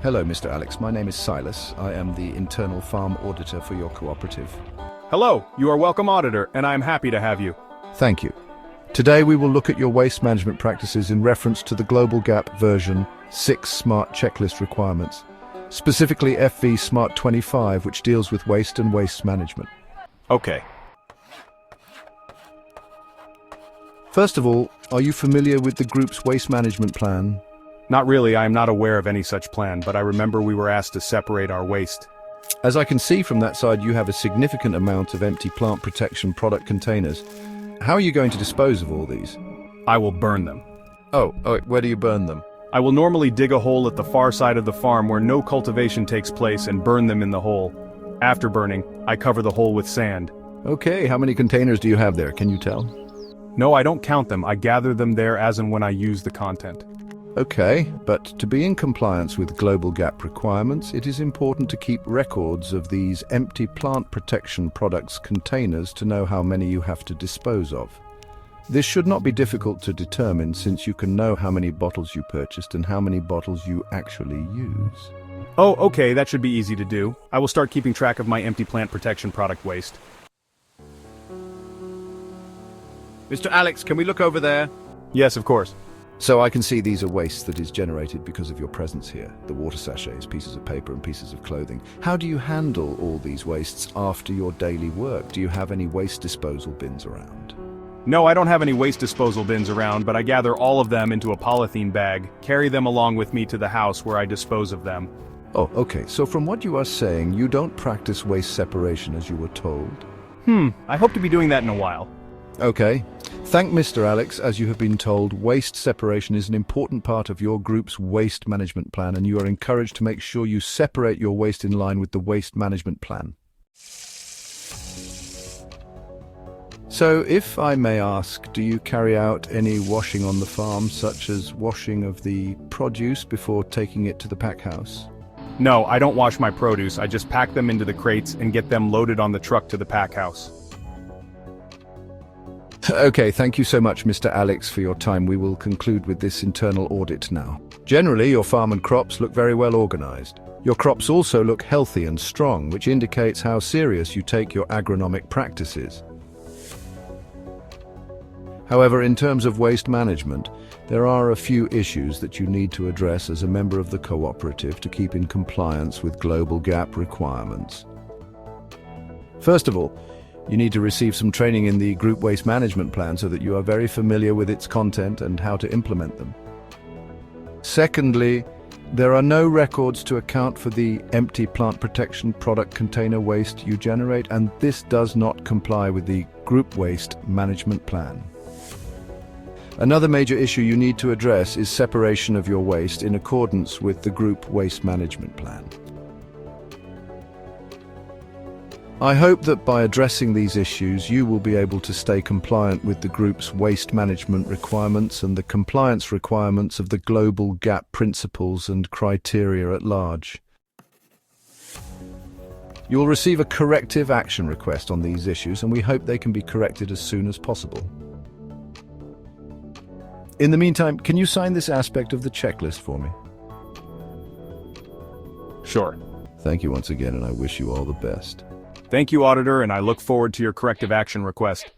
Hello, Mr. Alex. My name is Silas. I am the internal farm auditor for your cooperative. Hello, you are welcome, Auditor, and I am happy to have you. Thank you. Today we will look at your waste management practices in reference to the Global Gap version 6 Smart Checklist requirements, specifically FV Smart 25, which deals with waste and waste management. Okay. First of all, are you familiar with the group's waste management plan? Not really, I am not aware of any such plan, but I remember we were asked to separate our waste. As I can see from that side, you have a significant amount of empty plant protection product containers. How are you going to dispose of all these? I will burn them. Oh, where do you burn them? I will normally dig a hole at the far side of the farm where no cultivation takes place and burn them in the hole. After burning, I cover the hole with sand. Okay, how many containers do you have there? Can you tell? No, I don't count them. I gather them there as and when I use the content. Okay, but to be in compliance with Global Gap requirements, it is important to keep records of these empty plant protection products containers to know how many you have to dispose of. This should not be difficult to determine since you can know how many bottles you purchased and how many bottles you actually use. Oh, okay, that should be easy to do. I will start keeping track of my empty plant protection product waste. Mr. Alex, can we look over there? Yes, of course. So I can see these are waste that is generated because of your presence here. The water sachets, pieces of paper and pieces of clothing. How do you handle all these wastes after your daily work? Do you have any waste disposal bins around? No, I don't have any waste disposal bins around, but I gather all of them into a polythene bag, carry them along with me to the house where I dispose of them. Oh, okay. So from what you are saying, you don't practice waste separation as you were told? I hope to be doing that in a while. Okay. Thank Mr. Alex. As you have been told, waste separation is an important part of your group's waste management plan, and you are encouraged to make sure you separate your waste in line with the waste management plan. So, if I may ask, do you carry out any washing on the farm, such as washing of the produce before taking it to the pack house? No, I don't wash my produce. I just pack them into the crates and get them loaded on the truck to the pack house. Okay, thank you so much, Mr. Alex, for your time. We will conclude with this internal audit now. Generally, your farm and crops look very well organized. Your crops also look healthy and strong, which indicates how serious you take your agronomic practices. However, in terms of waste management, there are a few issues that you need to address as a member of the cooperative to keep in compliance with Global Gap requirements. First of all, you need to receive some training in the group waste management plan so that you are very familiar with its content and how to implement them. Secondly, there are no records to account for the empty plant protection product container waste you generate, and this does not comply with the group waste management plan. Another major issue you need to address is separation of your waste in accordance with the group waste management plan. I hope that by addressing these issues, you will be able to stay compliant with the group's waste management requirements and the compliance requirements of the Global Gap principles and criteria at large. You will receive a corrective action request on these issues, and we hope they can be corrected as soon as possible. In the meantime, can you sign this aspect of the checklist for me? Sure. Thank you once again, and I wish you all the best. Thank you, Auditor, and I look forward to your corrective action request.